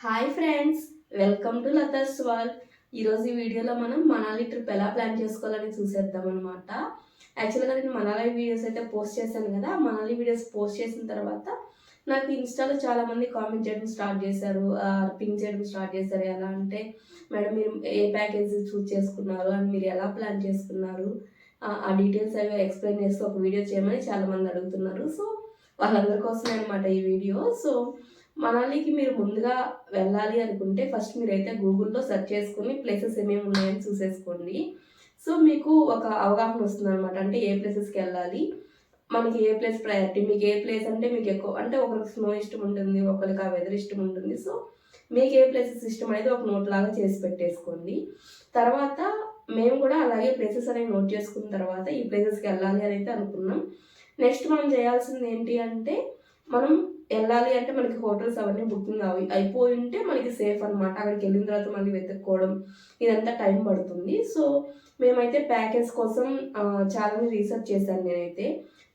Hi friends, welcome to Latha's wall. ఈరోజు ఈ వీడియోలో మనం మనాలి ట్రిప్ ఎలా ప్లాన్ చేసుకోవాలని చూసేద్దాం అనమాట. యాక్చువల్గా నేను మనాలి వీడియోస్ అయితే పోస్ట్ చేశాను కదా. మనాలి వీడియోస్ పోస్ట్ చేసిన తర్వాత నాకు ఇన్స్టాలో చాలామంది కామెంట్ చేయడం స్టార్ట్ చేశారు, పింక్ చేయడం స్టార్ట్ చేశారు. ఎలా అంటే, మేడం మీరు ఏ ప్యాకేజ్ చూస్ చేసుకున్నారు అని, మీరు ఎలా ప్లాన్ చేసుకున్నారు, ఆ డీటెయిల్స్ అవి ఎక్స్ప్లెయిన్ చేస్తూ ఒక వీడియో చేయమని చాలామంది అడుగుతున్నారు. సో వాళ్ళందరి కోసమే అనమాట ఈ వీడియో. సో మనాలికి మీరు ముందుగా వెళ్ళాలి అనుకుంటే ఫస్ట్ మీరైతే గూగుల్లో సెర్చ్ చేసుకుని ప్లేసెస్ ఏమేమి ఉన్నాయని చూసేసుకోండి. సో మీకు ఒక అవగాహన వస్తుంది అనమాట. అంటే ఏ ప్లేసెస్కి వెళ్ళాలి, మనకి ఏ ప్లేస్ ప్రయారిటీ, మీకు ఏ ప్లేస్ అంటే మీకు ఎక్కువ, అంటే ఒకరికి స్నో ఇష్టం ఉంటుంది, ఒకరికి ఆ వెదర్ ఇష్టం ఉంటుంది. సో మీకు ఏ ప్లేసెస్ ఇష్టం అనేది ఒక నోట్ లాగా చేసి పెట్టేసుకోండి. తర్వాత మేము కూడా అలాగే ప్లేసెస్ అనేవి నోట్ చేసుకున్న తర్వాత ఈ ప్లేసెస్కి వెళ్ళాలి అని అయితే అనుకున్నాం. నెక్స్ట్ మనం చేయాల్సింది ఏంటి అంటే, మనం వెళ్ళాలి అంటే మనకి హోటల్స్ అవన్నీ బుకింగ్ అయిపోయి ఉంటే మనకి సేఫ్ అనమాట. అక్కడికి వెళ్ళిన తర్వాత మళ్ళీ వెతుక్కోవడం ఇదంతా టైం పడుతుంది. సో మేమైతే ప్యాకేజ్ కోసం చాలానే రీసెర్చ్ చేశాను నేనైతే.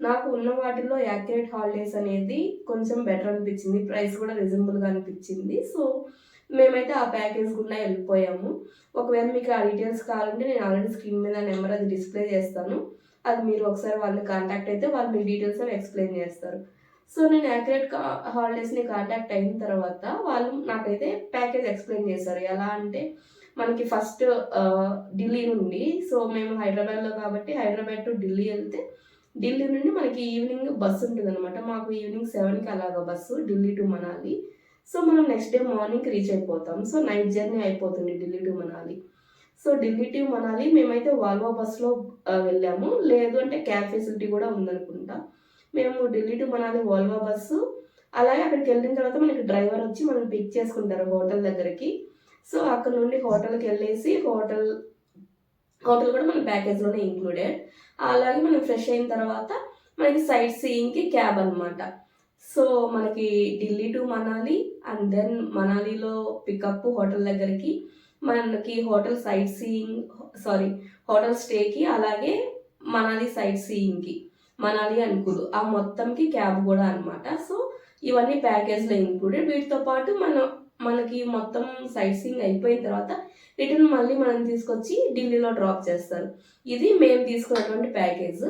నాకు ఉన్న వాటిల్లో యాక్యురేట్ హాలిడేస్ అనేది కొంచెం బెటర్ అనిపించింది, ప్రైస్ కూడా రీజనబుల్గా అనిపించింది. సో మేమైతే ఆ ప్యాకేజ్ గుండా వెళ్ళిపోయాము. ఒకవేళ మీకు ఆ డీటెయిల్స్ కావాలంటే నేను ఆల్రెడీ స్క్రీన్ మీద నెంబర్ అది డిస్ప్లే చేస్తాను. అది మీరు ఒకసారి వాళ్ళని కాంటాక్ట్ అయితే వాళ్ళు మీ డీటెయిల్స్ అని ఎక్స్ప్లెయిన్ చేస్తారు. సో నేను యాక్యురేట్ హాలిడేస్ని కాంటాక్ట్ అయిన తర్వాత వాళ్ళు నాకైతే ప్యాకేజ్ ఎక్స్ప్లెయిన్ చేశారు. ఎలా అంటే, మనకి ఫస్ట్ ఢిల్లీ నుండి, సో మేము హైదరాబాద్లో కాబట్టి హైదరాబాద్ టు ఢిల్లీ వెళ్తే, ఢిల్లీ నుండి మనకి ఈవినింగ్ బస్సు ఉంటుంది అనమాట. మాకు ఈవినింగ్ 7కి అలాగా bus Delhi to Manali. So మనం నెక్స్ట్ డే మార్నింగ్కి రీచ్ అయిపోతాం. సో నైట్ జర్నీ అయిపోతుంది Delhi to Manali. So Delhi to Manali మేమైతే వాల్వో బస్లో వెళ్ళాము. లేదు అంటే క్యాబ్ ఫెసిలిటీ కూడా ఉందనుకుంటా. మేము Delhi to Manali Volvo bus, అలాగే అక్కడికి వెళ్ళిన తర్వాత మనకి డ్రైవర్ వచ్చి మనం పిక్ చేసుకుంటారు హోటల్ దగ్గరికి. సో అక్కడ నుండి హోటల్కి వెళ్ళేసి హోటల్ కూడా మన ప్యాకేజ్లోనే ఇంక్లూడెడ్. అలాగే మనం ఫ్రెష్ అయిన తర్వాత మనకి సైట్ సీయింగ్కి క్యాబ్ అనమాట. సో మనకి Delhi to Manali and then మనాలిలో పికప్ హోటల్ దగ్గరికి, మనకి హోటల్ సైట్ సీయింగ్ హోటల్ స్టేకి, అలాగే మనాలి సైట్ సీయింగ్కి, మనాలి అనుకుడు ఆ మొత్తంకి క్యాబ్ కూడా అనమాట. సో ఇవన్నీ ప్యాకేజ్లో ఇంక్లూడెడ్. వీటితో పాటు మనకి మొత్తం సైట్ సీయింగ్ అయిపోయిన తర్వాత రిటర్న్ మళ్ళీ మనం తీసుకొచ్చి ఢిల్లీలో డ్రాప్ చేస్తారు. ఇది మేము తీసుకున్నటువంటి ప్యాకేజ్.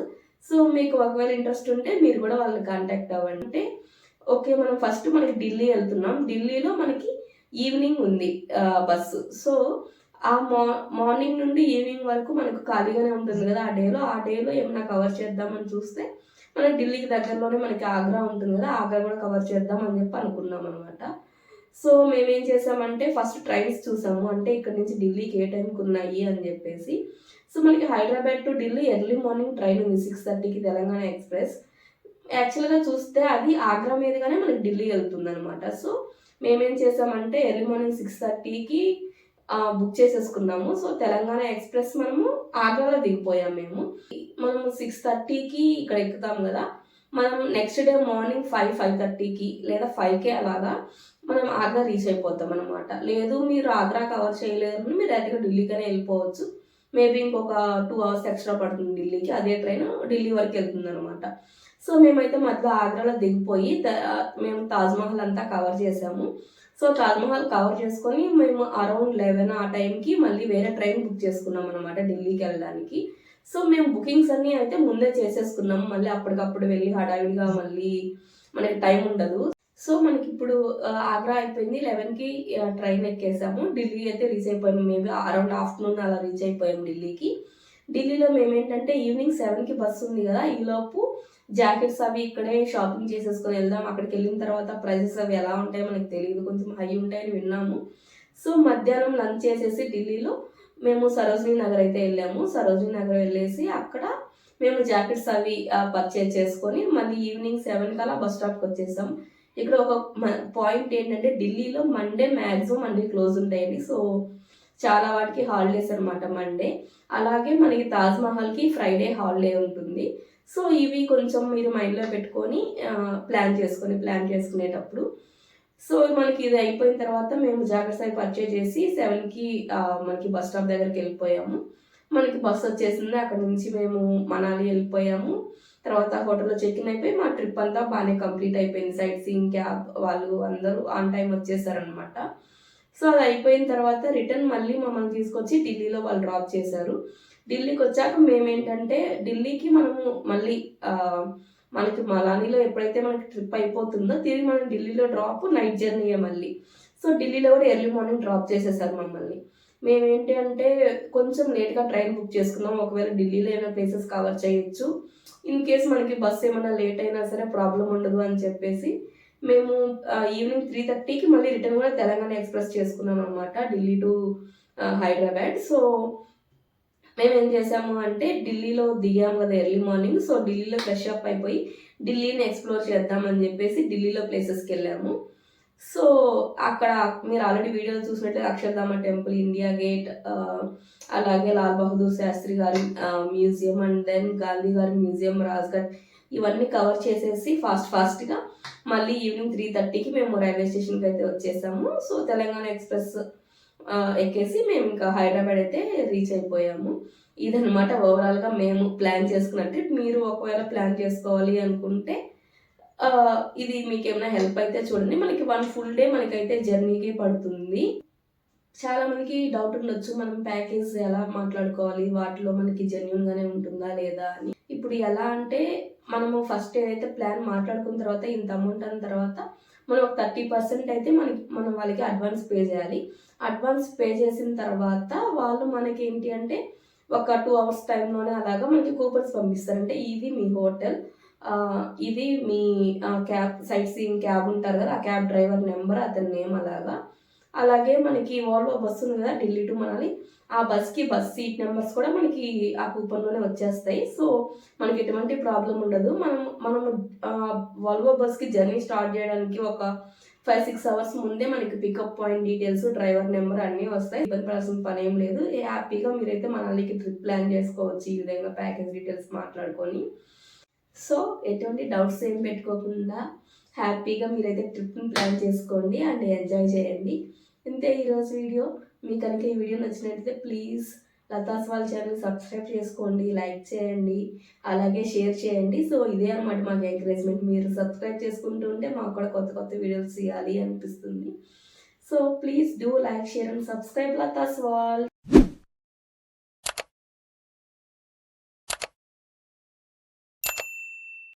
సో మీకు ఒకవేళ ఇంట్రెస్ట్ ఉంటే మీరు కూడా వాళ్ళని కాంటాక్ట్ అవ్వండి. అంటే ఓకే, మనం ఫస్ట్ మనకి ఢిల్లీ వెళ్తున్నాం, ఢిల్లీలో మనకి ఈవినింగ్ ఉంది బస్సు. సో ఆ మార్నింగ్ నుండి ఈవినింగ్ వరకు మనకు ఖాళీగానే ఉంటుంది కదా. ఆ డేలో ఏమైనా కవర్ చేద్దామని చూస్తే మనకి ఢిల్లీకి దగ్గరలోనే మనకి ఆగ్రా ఉంటుంది కదా, ఆగ్రా కూడా కవర్ చేద్దాం అని చెప్పి అనుకున్నాం అనమాట. సో మేమేం చేసామంటే ఫస్ట్ ట్రైన్స్ చూసాము, అంటే ఇక్కడ నుంచి ఢిల్లీకి ఏ టైంకి ఉన్నాయి అని చెప్పేసి. సో మనకి Hyderabad to Delhi early morning train ఉంది 6:30కి, తెలంగాణ ఎక్స్ప్రెస్. యాక్చువల్గా చూస్తే అది ఆగ్రా మీదుగానే మనకి ఢిల్లీ వెళ్తుంది అనమాట. సో మేమేం చేసామంటే ఎర్లీ మార్నింగ్ 6:30కి బుక్ చేసేసుకున్నాము. సో తెలంగాణ ఎక్స్ప్రెస్ మనము ఆగ్రాలో దిగిపోయాం. మనము 6:30కి ఇక్కడ ఎక్కుతాం కదా, మనం నెక్స్ట్ డే మార్నింగ్ 5:30కి లేదా 5కే అలాగా మనం ఆగ్రా రీచ్ అయిపోతాం అనమాట. లేదు మీరు ఆగ్రా కవర్ చేయలేరు, మీరు డైరెక్ట్గా ఢిల్లీకనే వెళ్ళిపోవచ్చు. మేబీ ఇంకొక 2 hours ఎక్స్ట్రా పడుతుంది ఢిల్లీకి, అదే ట్రైన్ ఢిల్లీ వరకు వెళ్తుంది అనమాట. సో మేమైతే మధ్యలో ఆగ్రాలో దిగిపోయి మేము తాజ్మహల్ అంతా కవర్ చేసాము. సో తాజ్మహల్ కవర్ చేసుకొని మేము అరౌండ్ 11 ఆ టైంకి మళ్ళీ వేరే ట్రైన్ బుక్ చేసుకున్నాం అనమాట ఢిల్లీకి వెళ్ళడానికి. సో మేము బుకింగ్స్ అన్నీ అయితే ముందే చేసేసుకున్నాము. మళ్ళీ అప్పటికప్పుడు వెళ్ళి హడావిడిగా మళ్ళీ మనకి టైం ఉండదు. సో మనకి ఇప్పుడు ఆగ్రా అయిపోయింది, 11కి ట్రైన్ ఎక్కేసాము. ఢిల్లీ అయితే రీచ్ అయిపోయాము, మేబీ అరౌండ్ ఆఫ్టర్నూన్ అలా రీచ్ అయిపోయాము ఢిల్లీకి. ఢిల్లీలో మేమేంటంటే ఈవినింగ్ 7కి బస్సు ఉంది కదా, ఈలోపు జాకెట్స్ అవి ఇక్కడే షాపింగ్ చేసేసుకొని వెళ్దాం. అక్కడికి వెళ్ళిన తర్వాత ప్రైజెస్ అవి ఎలా ఉంటాయో మనకు తెలియదు, కొంచెం హై ఉంటాయని విన్నాము. సో మధ్యాహ్నం లంచ్ చేసేసి ఢిల్లీలో మేము సరోజినీ నగర్ అయితే వెళ్ళాము. సరోజినీ నగర్ వెళ్ళేసి అక్కడ మేము జాకెట్స్ అవి పర్చేజ్ చేసుకొని మళ్ళీ ఈవినింగ్ 7కి అలా బస్ స్టాప్కి వచ్చేసాం. ఇక్కడ ఒక పాయింట్ ఏంటంటే, ఢిల్లీలో మండే మ్యాక్సిమం అన్ని క్లోజ్ ఉంటాయండి. సో చాలా వాటికి హాలిడేస్ అనమాట మండే. అలాగే మనకి తాజ్మహల్కి ఫ్రైడే హాలిడే ఉంటుంది. సో ఇవి కొంచెం మీరు మైండ్లో పెట్టుకొని ప్లాన్ చేసుకునేటప్పుడు. సో మనకి ఇది అయిపోయిన తర్వాత మేము జాగ్రత్త పర్చేజ్ చేసి 7కి మనకి బస్ స్టాప్ దగ్గరికి వెళ్ళిపోయాము. మనకి బస్సు వచ్చేసింది. అక్కడ నుంచి మేము మనాలి వెళ్ళిపోయాము. తర్వాత హోటల్లో చెక్-ఇన్ అయిపోయి మా ట్రిప్ అంతా బాగానే కంప్లీట్ అయిపోయింది. సైట్ సీయింగ్ క్యాబ్ వాళ్ళు అందరూ ఆన్ టైం వచ్చేసారనమాట. సో అది అయిపోయిన తర్వాత రిటర్న్ మళ్ళీ మమ్మల్ని తీసుకొచ్చి ఢిల్లీలో వాళ్ళు డ్రాప్ చేశారు. ఢిల్లీకి వచ్చాక మేమేంటంటే ఢిల్లీకి మనము మళ్ళీ మనకి మనాలిలో ఎప్పుడైతే మనకి ట్రిప్ అయిపోతుందో తిరిగి మనం ఢిల్లీలో డ్రాప్ నైట్ జర్నీయే మళ్ళీ. సో ఢిల్లీలో కూడా ఎర్లీ మార్నింగ్ డ్రాప్ చేసేసారు మమ్మల్ని. మేమేంటి అంటే కొంచెం లేట్గా ట్రైన్ బుక్ చేసుకున్నాం. ఒకవేళ ఢిల్లీలో ఏమైనా ప్లేసెస్ కవర్ చేయొచ్చు, ఇన్ కేస్ మనకి బస్సు ఏమైనా లేట్ అయినా సరే ప్రాబ్లం ఉండదు అని చెప్పేసి మేము ఈవినింగ్ 3:30కి మళ్ళీ రిటర్న్ కూడా తెలంగాణ ఎక్స్ప్రెస్ చేసుకున్నాం అనమాట, ఢిల్లీ టు హైదరాబాద్. సో మేమేం చేసాము అంటే ఢిల్లీలో దిగాము కదా ఎర్లీ మార్నింగ్. సో ఢిల్లీలో ఫ్రెష్ అప్ అయిపోయి ఢిల్లీని ఎక్స్ప్లోర్ చేద్దామని చెప్పేసి ఢిల్లీలో ప్లేసెస్కి వెళ్ళాము. సో అక్కడ మీరు ఆల్రెడీ వీడియోలో చూసినట్లయితే అక్షర్ధామ టెంపుల్, ఇండియా గేట్, అలాగే లాల్ బహదూర్ శాస్త్రి గారి మ్యూజియం, అండ్ దెన్ గాంధీ గారి మ్యూజియం, రాజ్ఘాట్, ఇవన్నీ కవర్ చేసేసి ఫాస్ట్గా మళ్ళీ ఈవినింగ్ 3:30కి మేము రైల్వే స్టేషన్కి అయితే వచ్చేసాము. సో తెలంగాణ ఎక్స్ప్రెస్ ఎక్కేసి మేము ఇంకా హైదరాబాద్ అయితే రీచ్ అయిపోయాము. ఇదనమాట ఓవరాల్గా మేము ప్లాన్ చేసుకున్న ట్రిప్. మీరు ఒకవేళ ప్లాన్ చేసుకోవాలి అనుకుంటే ఇది మీకు ఏమైనా హెల్ప్ అయితే చూడండి. మనకి 1 ఫుల్ డే మనకైతే జర్నీకి పడుతుంది. చాలా మందికి డౌట్ ఉండొచ్చు, మనం ప్యాకేజ్ ఎలా మాట్లాడుకోవాలి, వాటిలో మనకి జెన్యూన్గానే ఉంటుందా లేదా అని. ఇప్పుడు ఎలా అంటే మనము ఫస్ట్ ఏదైతే ప్లాన్ మాట్లాడుకున్న తర్వాత ఇంత అమౌంట్ అన్న తర్వాత మనం ఒక 30% అయితే మనం వాళ్ళకి అడ్వాన్స్ పే చేయాలి. అడ్వాన్స్ పే చేసిన తర్వాత వాళ్ళు మనకి ఏంటి అంటే ఒక 2 అవర్స్ టైంలోనే అలాగా మనకి కూపన్స్ పంపిస్తారు. అంటే ఇది మీ హోటల్, ఇది మీ క్యాబ్, సైట్ సీయింగ్ క్యాబ్ ఉంటారు కదా, ఆ క్యాబ్ డ్రైవర్ నెంబర్, అతని నేమ్, అలాగే మనకి వోల్వో బస్సు ఉంది కదా ఢిల్లీ టు మనాలి, ఆ బస్కి బస్ సీట్ నెంబర్స్ కూడా మనకి ఆ కూపన్లోనే వచ్చేస్తాయి. సో మనకి ఎటువంటి ప్రాబ్లం ఉండదు. మనం వోల్వో బస్కి జర్నీ స్టార్ట్ చేయడానికి ఒక 5-6 అవర్స్ ముందే మనకి pickup point details, driver number అన్నీ వస్తాయి. ఇబ్బంది పడాల్సిన పని ఏం లేదు. హ్యాపీగా మీరైతే మనాలికి ట్రిప్ ప్లాన్ చేసుకోవచ్చు ఈ విధంగా ప్యాకేజ్ డీటెయిల్స్ మాట్లాడుకొని. సో ఎటువంటి డౌట్స్ ఏం పెట్టుకోకుండా హ్యాపీగా మీరైతే ట్రిప్ని ప్లాన్ చేసుకోండి అండ్ ఎంజాయ్ చేయండి. ఇంతే ఈరోజు వీడియో. మీకు కనుక ఈ వీడియో నచ్చినట్లయితే ప్లీజ్ లతాస్ వాళ్ళ ఛానల్ సబ్స్క్రైబ్ చేసుకోండి, లైక్ చేయండి, అలాగే షేర్ చేయండి. సో ఇదే అనమాట మాకు ఎంకరేజ్మెంట్. మీరు సబ్స్క్రైబ్ చేసుకుంటూ ఉంటే మాకు కూడా కొత్త కొత్త వీడియోస్ చేయాలి అనిపిస్తుంది. So please do like, share and subscribe Latha's wall.